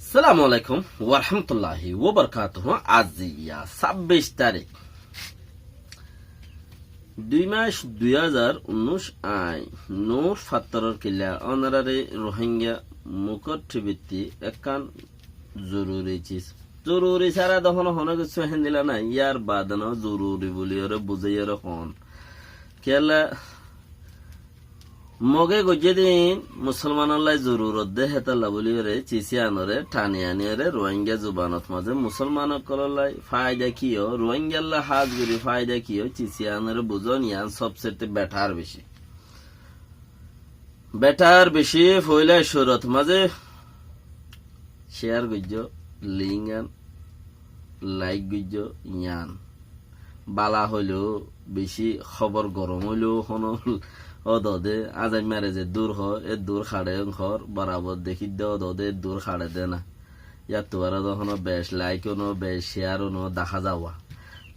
সালামু আলাইকুম ওয়া রাহমাতুল্লাহি ওয়া বারাকাতুহু। আজ 26 তারিখ 2 মাস 2019 আই নূর ফাত্তরর কিল্লা অনারারে রোহিঙ্গা মুকট ভিত্তি একান জরুরি সারা দহন হন কিছু হেন্দিলা না ইয়ার বাদানো জরুরি বলি ওরে বুঝাইয়ার হন কেলা মগে গজে দিন মুসলমানলাই জরুরত দে হেতাল্লা বলি রে চিসি আনরে টানি আনিরে রোহিঙ্গা জুবানত মাঝে মুসলমান কললাই ফায়দা কিও রোহিঙ্গাল্লা হাজ গুরি ফায়দা কিও চিসি আনরে বুঝন ইয়ান সবচেয়ে বেটার বেশি ফইলা সুরত মাঝে শেয়ার গজ্জ লিঙ্গান লাইক গজ্জ ইয়ান বালা হইলেও বেশি খবর গরম হইলেও হনল অদে আজাই মারে যে দূর হয় এ দূর খাড়ে ঘর বরাবর দেখি দে অদে দূর খাড়ে দে না ইয়ার তোর তখন বেশ লাইকও নো বেশ শেয়ারও নো দেখা যাওয়া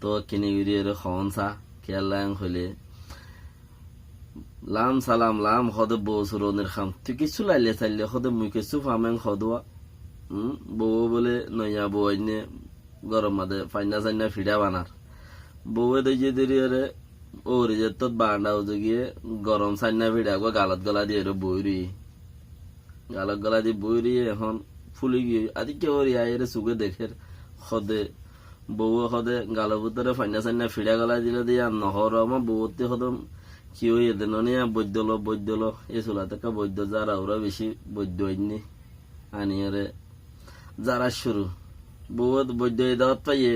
তো কিনে গিয়ে খন চা খেয়াল হইলে লাম সালাম লাম হদে বউ সুরনির খাম তুই কিছু লাইলে চাইলে হদে মুই কিছু ফামেং হদুয়া বউ বলে নইয়া বউ আইনে গরম মাদে ফাইনা চাইনা ফিডা বানার বউয়ে দিয়ে দেরি ওরে যে তোর বান্ডা উজে গিয়ে গরম সাইনা ভিড়া গালত গলা দিয়ে বইরি গালত গলা দিয়ে বইরি এখন ফুলি গিয়ে আদি কে ওরি আয়ের সুগে দেখে হদে বউ হদে গাল ভিতরে ফাইনা সাইনা ফিড়া গলা দিলে দিয়ে নহর আমার বউতে হদম কি ওই এদের নিয়ে বৈদ্যল এ চুলা থেকে বৈদ্য যারা ওরা বেশি বৈদ্য আইনি আনিয়ারে যারা শুরু বউ বৈদ্য দাওয়াত পাইয়ে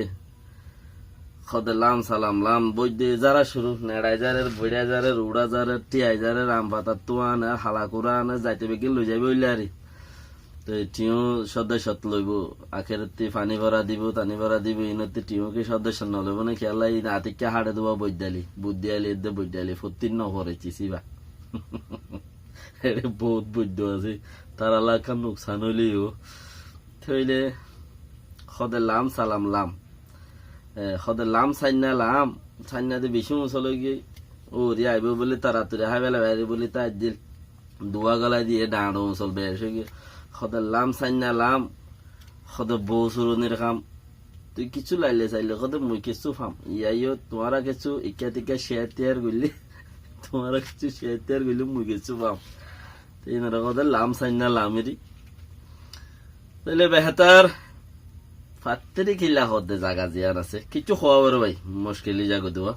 খদে লাম সালাম লাম বৈদ্যে যারা শুরু নেড়াই যারের বইড়া যারের উড়া যারের টিয়াই যারের আম পাতার তো আনে হালা কুড়া আনে যাইতে বেগিন লই যাবে ওইলে আরে তো টিও সদস্যত লইব আখের পানি ভরা দিব টানি ভরা দিব ইনতে টিও কি সদস্য নলইব না খেলা এই নাতিকে হাড়ে দেওয়া বৈদ্যালি বুদ্ধি আলি এদের বৈদ্যালি ফতির নহরে চিসিবা বহুত বৈদ্য আছে তারা লাখা নোকসান হইলেও থইলে খদে লাম সালাম লাম হদে লাম সাইনা দিয়ে বেশি মশলা গিয়ে ও রে আইব বলে তাড়াতাড়ি হাই বেলা বাইরে বলে তাই দিল দোয়া গলায় দিয়ে ডাঁড়ো মশল বেশ গিয়ে হদে লাম সাইনা লাম হদে বউ সুরনির খাম তুই কিছু লাইলে চাইলে হদে মুই কিছু ফাম ইয়াইও তোমারা কিছু ইকা টিকা শেয়ার টেয়ার করলি তোমারা কিছু শেয়ার টেয়ার করলি মুই কিছু ফাম তো এনারা হদে লাম সাইনা লামেরই তাহলে বেহতার ফাত্তেরি কিল্লা হদে জাগা জিয়ান আছে কিছু খাওয়া বড় ভাই মুশকিলি জাগো দেওয়া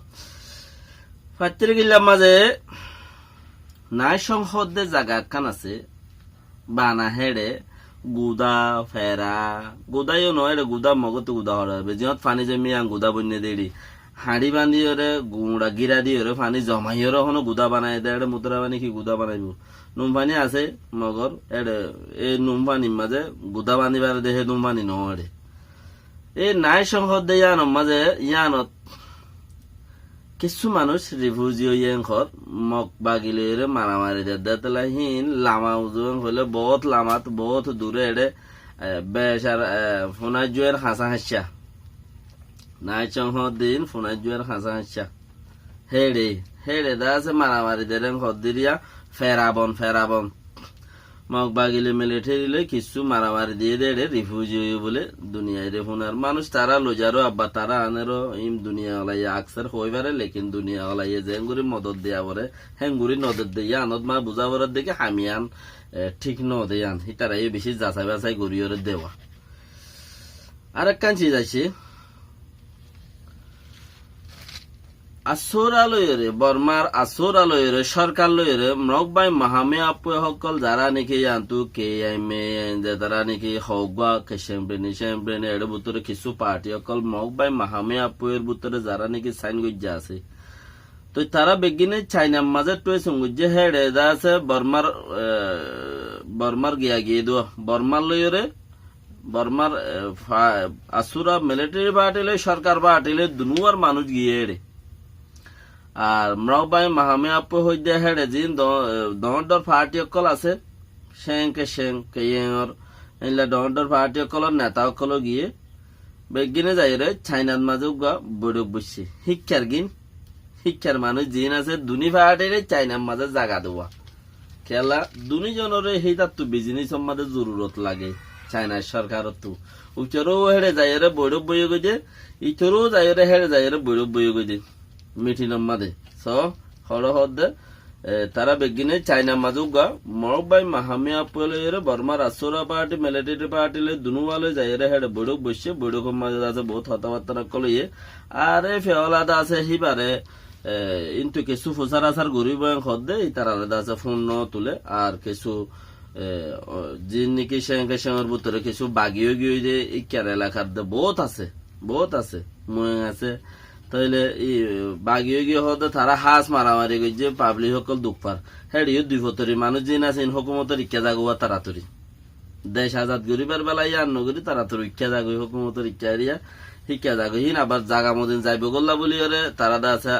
ফাত্তেরি কিল্লার মাঝে নাই সংহদে জাগা কান আছে বানা হেড়ে গুদা ফেরা গুদাইও নয় রে গুদা মগতে গুদা হরাবে যিহত পানি জমি আং গুদা বন্যে দেড়ি হাঁড়ি বান্ধি ওরে গুঁড়া গিরা দিয়ে ওরে পানি জমাই ওরে হনো গুদা বানাই দেয় মুদ্রা পানি কি গুদা বানাইব নুম পানি আছে মগর এড়ে এই নুম পানির মাঝে গুদা বানিবার দেহে নুম পানি নড়ে এই নাই সংসদে ইয়ান মাঝে ইয়ানত কিছু মানুষ রিফিউজি ইয়াংখর মগ বাগিলে মারামারি দেতলা হিন লামা উজুং হলে বহুত লামাত বহুত দূরে এড়ে বেসার ফোনার জুয়ের হাসা হাসা নাই সংসদিন ফোনার জুয়ের হাসা হাসা হেড়ে দা আছে মারামারি দেন খদিরিয়া ফেরাবন মগ বাগিলে মেলে ঠেরিলে কিছু মারামারি দিয়ে দেড়ে রিফিউজি বলে দুনিয়ায় রে ফোনার মানুষ তারা লোজারো আব্বা তারা আনেরো ইম দুনিয়া ওলাইয়া আকসার হইবারে লেকিন দুনিয়া ওলাইয়া জেঙ্গুরি মদত দেয়া বরে হেঙ্গুরি নদত দিয়া আনত মা বুঝাবরের দেখে হামিয়ান ঠিক ন দেয়ান হিতারাই বেশি যাচাই বাছাই করিয়রে দেওয়া আরেক কাঞ্চি যাইছে আসরালয়রে বর্মার আসরালয়রে সরকার লয়রে মগবাই মাহামে আপু সকল যারা নাকি আন্তু কে এমে যারা নাকি হগবা কেশেমব্রেনি এর ভিতরে কিছু পার্টি সকল মগবাই মাহামে আপুয়ের ভিতরে যারা নাকি সাইন গজ্জা আছে তো তারা বেগিনে চাইনার মাঝে টুয়ে সঙ্গুজ্জে হেড়ে যা আছে বর্মার গিয়ে দো বর্মার লয়রে বর্মার আসুরা মিলিটারি পার্টিলে সরকার পার্টিলে দুনুয়ার মানুষ গিয়ে এড়ে আর মগবাই মাহামে আপু হইতে হেড়ে জিন দর পার্টি অকল আছে সেং কেয়র এলা দর পার্টি অকলর নেতা অকল গিয়ে বেগিনে যাই রে চাইনার মাঝে বৈঠক বসছে শিক্ষার মানুষ জিন আছে দুনি পার্টির চাইনার মাঝে জাগা দেওয়া খেলা দুনি জনের সেই তার তো বিজনেস মাঝে জরুরত লাগে চাইনার সরকার তো উচরও হেড়ে যাইরে বৈরব বইয়ে গই ইচরও যাইরে হেড়ে যাইরে বৈরব বইয়ে গই মিটিং মাদে স হড় হদ্দে তারা বেগিনে চাইনা মাজুগা মরবাই মাহামিয়া পলে বর্মা রাষ্ট্র পার্টি মিলিটারি পার্টি লে দুনুয়ালে যাইরে হেড়ে বৈরব বসে বৈরব মাঝে আছে বহুত হতাবার্তা কলিয়ে আরে ফেওলাদা আছে হিবারে কিন্তু কিছু ফুসার আসার গরিব হদ্দে তার আলাদা আছে ফোন তুলে আর কিছু জিন নাকি সেঙ্গের ভিতরে কিছু বাগিয়ে গিয়ে যে এই কেরালা খাদ্য বহুত আছে ময়ং আছে তাইলে বাগিয়ে গিয়ে হতে তারা হাঁস মারামারি যে পাবলিক সকল দুঃখ পার হ্যাঁ দুই ফতরি মানুষ জিন আছে হুকুমতের ইচ্ছা জাগুয়া তাড়াতাড়ি দেশ আজাদ গরিবের বেলায় আর নগরী তাড়াতাড়ি ইচ্ছা জাগুই হুকুমতের ইচ্ছা এরিয়া শিক্ষা জাগুহীন আবার জাগা মদিন যাইব গল্লা বলি তারা আছে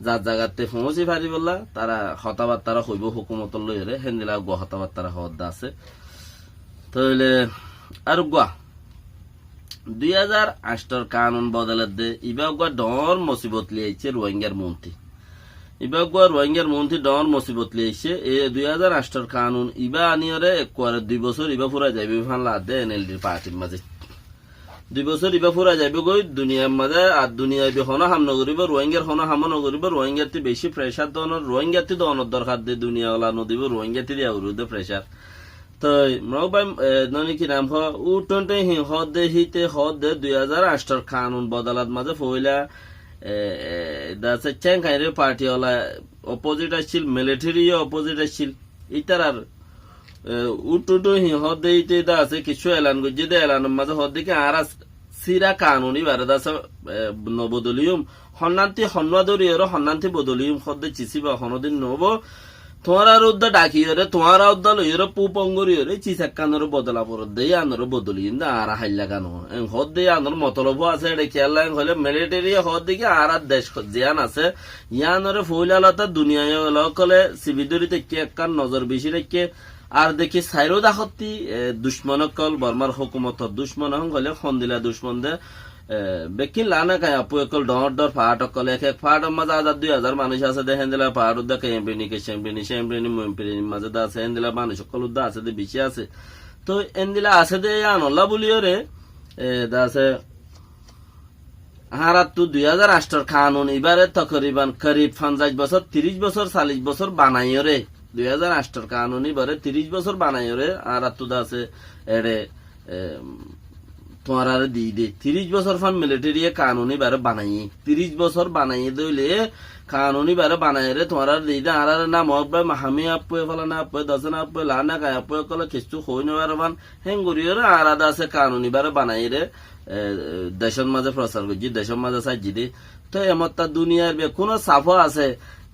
যার জায়গাতে পৌঁছি পারি বললা তারা হতাবার্তারা হইব হুকুমতর লইরে হেন্দিলা গুয়া হতাবার্তারা হওয়ার আছে তাহলে আর গুয়া 2008 কানুন বদলের দে ইবা গুয়া ডর মুসিবত লিয়েছে রোহিঙ্গার মন্ত্রী ইবা গুয়া রোহিঙ্গার মন্ত্রী ডর মুসিবত লিয়েছে এ 2008 কানুন ইবা আনিয়রে একবারে 2 বছর ইবা পুরা যাইবে ফানলা দে এনএলডি পার্টির মাঝে 2 বছর ইবা ফুরা যাবে গই দুনিয়ার মাঝে আর দুনিয়ায় হন হাম নগরিব রোহিঙ্গার হন হাম নগরিব রোহিঙ্গাতে বেশি প্রেসার দনের রোহিঙ্গাতে দনের দরকার দে দুনিয়া ওলা নদীব রোহিঙ্গাতে দিয়া উরুদে প্রেসার তো মরবাই ননি কি নাম উ টন্টে হি হদ দে হিতে হদ দে 2008 কানুন বদলাত মাঝে ফইলা দাসে চেং কাইরে পার্টি ওলা অপোজিট আসছিল মিলিটারি অপোজিট আসছিল ইতার আর উটুটু হি হদে ইতে দা আছে কিছু এলান গজে দে এলানের মাঝে হদে কি আর সিরা কানুনি বারে দাসে নবদলিয়ম হন্নান্তি হন্নাদরিয়র হন্নান্তি বদলিয়ম হদে চিসিবা হনদিন নব তোমার উদ্দা ডাকিয়রে তোমার উদ্দা লইয়র পুপঙ্গরিয়রে চিসাক্কানর বদলা পর দে আনর বদলিয়ম দা আর হাইলা কানো হদে আনর মতলব আছে এডে খেলা হলে মিলিটারি হদে কি আর দেশ জিয়ান আছে ইয়ানরে ফইলালতা দুনিয়ায় লকলে সিবিদরিতে কে কান নজর বেশি রেখে আর দেখি সাইরো দাহতি দুশ্মনকল বর্মার হুকুমতর দুশ্মন হলে খন্দিলা দুশ্মন দে বেকিন লানা কায় আপু একল ডর ফাট অকল এক ফাট মাঝে 2000 মানুষ আছে দে হেন্দিলা ফাট উদ্দা কেম্পিনি কে শেম্পিনি মম্পিনি মাঝে দা আছে হেন্দিলা মানুষ সকল উদ্দা আছে দে বেশি আছে তো এন্দিলা আছে দে আনল্লা বলিওরে দা আছে হারাত তো 2008 কানুন এবারে তকরিবান করিব 50 বছর 30 বছর 40 বছর বানাইরে 2008 কানুনি বারে 30 বছর বানাইরে আর আতুদা আছে এড়ে তোমার আর দিই দে 30 বছর ফান মিলিটারি কানুনি বারে বানাই 30 বছর বানাই দইলে কানুনি বারে বানাইরে তোমার আর দিই দে আর না মহব্বা মাহামি আপে ফলা না আপে দশন আপে লানা কায় আপে কলে কিছু হই নবার বান হেঙ্গুরিয়রে আর আদা আছে কানুনি বারে বানাইরে দেশের মাঝে প্রচার করছি দেশের মাঝে সাইজি দে তো এমতা দুনিয়ার কোনো সাফা আছে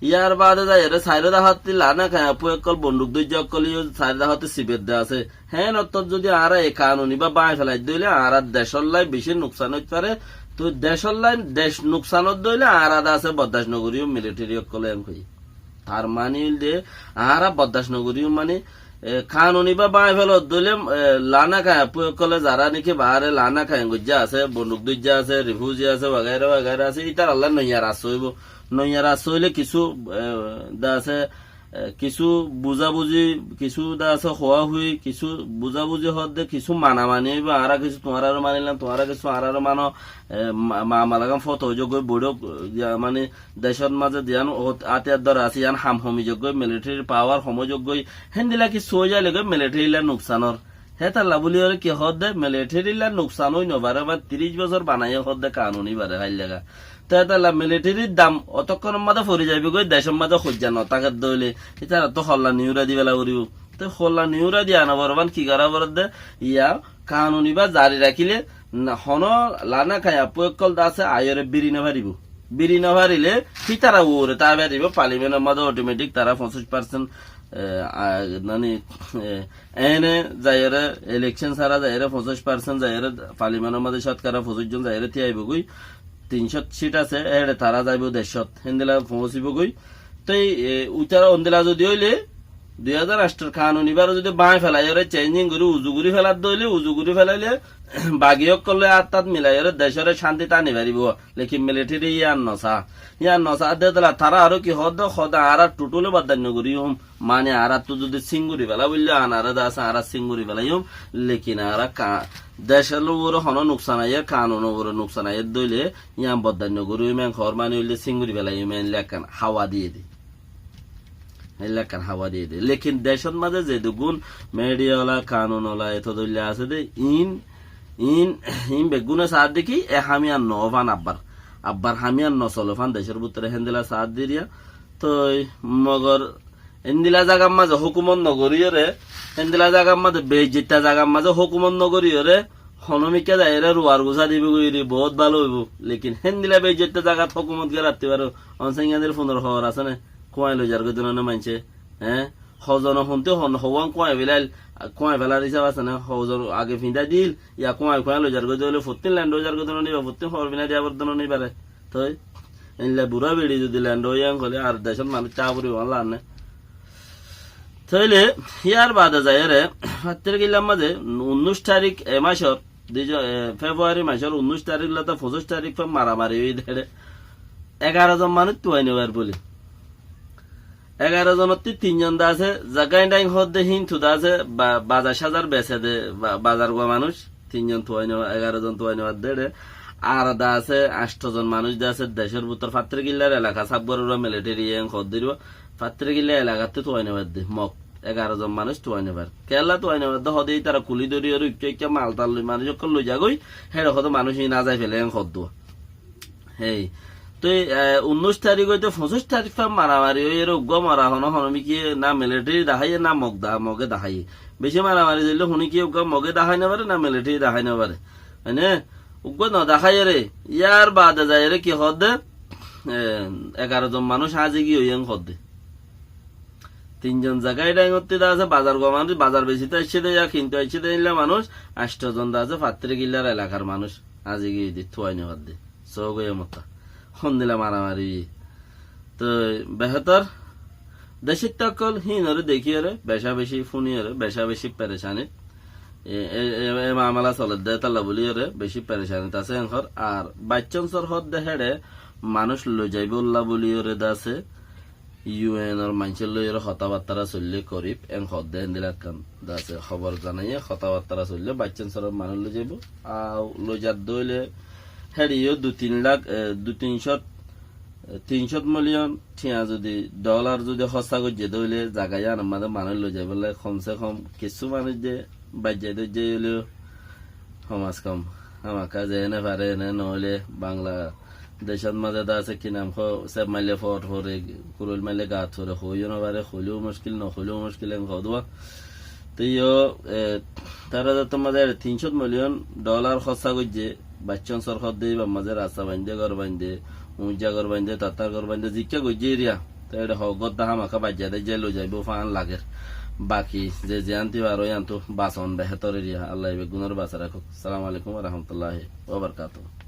ইয়ার বাদে যায় সাইরে দাহাতে লানা খায় আপু একল বন্দুক দুই অকল সাইরে দাহাতে সিবের দে আছে হ্যাঁ নত যদি আর এই কানুনি বা বাই ফেলাই দিলে আর দেশের লাই বেশি নোকসান হইতে পারে তো দেশের লাই দেশ নোকসানত দিলে আর আদা আছে বদাস নগরীয় মিলিটারি অকল এম কই তার মানে দে আর বদাস নগরীয় মানে কানুনি বা বাই ফেলত দিলে লানা খায় আপু একলে যারা নাকি বাহারে লানা খায় গুজ্জা আছে বন্দুক দুইজা আছে রিফিউজি আছে বাগাইরা বাগাইরা আছে ইতার আল্লাহ নইয়ার আসইব নইয়ার আসইলে কিছু দা আছে কিছু বুঝাবুঝি কিছু দা আছে হওয়া হুই কিছু বুঝাবুঝি হতে কিছু মানামানি বা আর কিছু তোমার আর মানিলাম তোমার কিছু আর মানো মালাগাম ফত যোগ্য বড় মানে দেশের মাঝে দিয়ান আতিয়ার দর আছে ইয়ান হাম হমিযোগ্য মিলিটারির পাওয়ার সমযোগ্য হেন্দিলা কি সই যায় লেগে মিলিটারিলা নোকসানর হে তাল্লা বলি কি হদ দে মিলিটারিলা নোকসান হই নবারে বা 30 বছর বানাই হদ দে কানুনি বারে হাই লেগা তাহলে মিলিটারির দাম অতক্ষণ মাঝে ফরি যাবি গই দেশের মাঝে খুঁজা নতাকে দইলে এটা তো হল্লা নিউরা দিবেলা করিব তো হল্লা নিউরা দিয়া না বরবান কি করা বর দে ইয়া কানুনি বা জারি রাখিলে হন লানা খায়া পয়কল দাসে আয়রে বিরি না ভারিব বিরি না ভারিলে কি তারা ওরে তা ভারিব পার্লিমেন্টের মাঝে অটোমেটিক তারা 50% মানে এনে যাইরে ইলেকশন সারা যাইরে 50% যাইরে পার্লিমেন্টের মাঝে শতকরা 25 জন যাইরে থিয়াইব গই 300 সিট আছে তারা যাইব দেশত হেন্দিলা পৌঁছিব গই তো উচারা অন্দিলা যদি হইলে 2008 কানুন এবার যদি বাঁয় ফেলাই ওরে চেঞ্জিং করে উজুগুড়ি ফেলার দইলে উজুগুড়ি ফেলাইলে বাগিয়ক করলে আর তাত মিলাই ওরে দেশের শান্তি টানি পারিব লেকিন মিলিটারি ইয়ার নসা দে দিলা তারা আরো কি হদ সদা আর টুটুলে বাদান্য করি মানে আর তো যদি সিঙ্গুরি ফেলা বললে আনারে দাস আর সিঙ্গুরি ফেলাই লেকিন আর দেশের লোকের হন নুকসান আইয়ে কানুন ওর নুকসান আইয়ে দইলে ইয়াম বদান্য করি মেন ঘর মানে হইলে সিঙ্গুরি ফেলাই মেন লেখান হাওয়া দিয়ে দি এলাকার হাওয়া দিয়ে দেয় লেকিন দেশের মাঝে যে দুগুণ মেডিয়াওয়ালা কানুনওয়ালা এত দলিয়া আছে দে ইন ইন ইন বেগুনে সাথ দেখি এ হামিয়ান নভান আব্বার হামিয়ান নচলফান দেশের ভিতরে হেন্দিলা সাথ দিয়া তো মগর এন্দিলা জাগার মাঝে হুকুমত নগরীয় রে হেন্দিলা জাগার মাঝে বেজিতা জাগার মাঝে হুকুমত নগরীয় রে হনমিকা যায় রে রুয়ার গুছা দিবি গইরি বহুত ভালো হইব লেকিন হেন্দিলা বেজিতা জাগাত হুকুমত কে রাখতে পারো অনসাইঙ্গাদের 15 খবর আছে না কোয়াই লই যার গদন মানছে হ্যাঁ হজন হনতে হওয়ান কোয়াই বেলার হিসাব আছে না হজন আগে ফিন্দা দিল ইয়া কোয়াই লই যার গদলে ফুতিন ল্যান্ড যার গদন নিবা ফুতিন খবর বিনা দিয়া বর্দন নি পারে তো এনলা বুড়া বেড়ি যদি ল্যান্ড হইয়াং হলে আর দেশের মানুষ চা পরি আল্লাহ না তাইলে ইয়ার বাদে যায় রে হাতের গিলাম মাঝে 19 তারিখ এ মাসের ফেব্রুয়ারি মাসের 19 তারিখ লতা 25 তারিখ মারামারি হই দেড়ে 11 জন মানুষ তুই নেবার বলি 11 জনের 3 জন দা আছে জাগাই ডাইং হদ হিন থুদা আছে বাজার সাজার বেচে দে বাজার গো মানুষ 3 জন তুই নেওয়া 11 জন তুই নেওয়ার দেড়ে আর দা আছে 8 জন মানুষ দা আছে দেশের ভিতর ফাত্রে গিল্লার এলাকা সাবগরুরা মিলিটারি এন হদ দিব ফাত্রে গিল্লা এলাকাতে তুই নেবার দে মক 11 জন মানুষ তুই নেবার কেলা তুই নেবার দে হদেই তারা কুলি দরি আর ইচ্ছা মাল তাল লই মানুষ কল লই যাগই হেড হদ মানুষ না যায় ফেলে এন হদ দো হেই তো 19 তারিখ হইতে 25 তারিখ মারামারি ওই রোগ মারা হন হনমি কি না মিলিটারি দেখাই না মগে দেখাই বেশি মারামারি দিলে শুনি কি মগে দেখাই না পারে না মিলিটারি দেখাই না পারে হয়নে উগ্র ন দেখাই রে ইয়ার বাদে যায় রে কি হদে 11 জন মানুষ হাজি কি হইয়াং হদে 3 জন জায়গায় ডাইঙতে আছে বাজার গো মানুষ বাজার বেশিতে আসছে দে ইয়া কিনতে আসছে দে মানুষ 8 জন আছে ফাত্রে গিল্লার এলাকার মানুষ হাজি গিয়ে দি থুয়াই না হদে সগয়ে মতা হন্দিলা মারামারি তো বেহতর দেশের তকল হিনরে দেখিয়ে রে বেশা বেশি ফুনিয়ে রে বেশা বেশি পেরেশানি মামলা চলে দে তাল্লা বলিয়ে রে বেশি পেরেশানি আছে এনখর আর বাচ্চন হদ দেহেড়ে মানুষ লই যাইব উল্লা বলিয়ে রে দাসে ইউএন এর মানুষের লই কথাবার্তা চললে করিব এন হদ দেন দিলা কান দাসে খবর জানাইয়ে কথাবার্তা চললে বাচ্চন মানুষ লই যাইব আর লই যার দইলে হেরিও 2-3 লাখ 200-300 মিলিয়ন ঠিয়া যদি ডলার যদি খরচা করছে দইলে জায়গায় আমাদের মানুষ লই যাই বলে কমসে কম কিছু মানুষ যে বাজ্যাই যে হলেও সমাজ কম আমাকে যে এনে পারে এনে নহলে বাংলা দেশের মাঝে আছে কি নাম সেব মাইলে ফট হরে কুরুল মাইলে গাছ হরে হইও না পারে হইলেও মুশকিল নহলেও মুশকিল খাওয়া তো তারা তোমাদের 300 মিলিয়ন ডলার খরচা করছে বাচ্চন সরকার দিয়ে বা মাঝে রাস্তা বান্ধে ঘর বান্ধে উঁচা ঘর বান্ধে তাতার ঘর বান্ধে জিজ্ঞা গজ্জে এরিয়া তো এটা হগত দাহা মাখা বাজ্যা দেয় যে লো যাইব ফান লাগে বাকি যে আনতে পারো আনতো বাসন বেহতর এরিয়া আল্লাহ গুণের বাসা রাখো সালাম আলাইকুম রহমতুল্লাহ ওয়া বারাকাতুহু।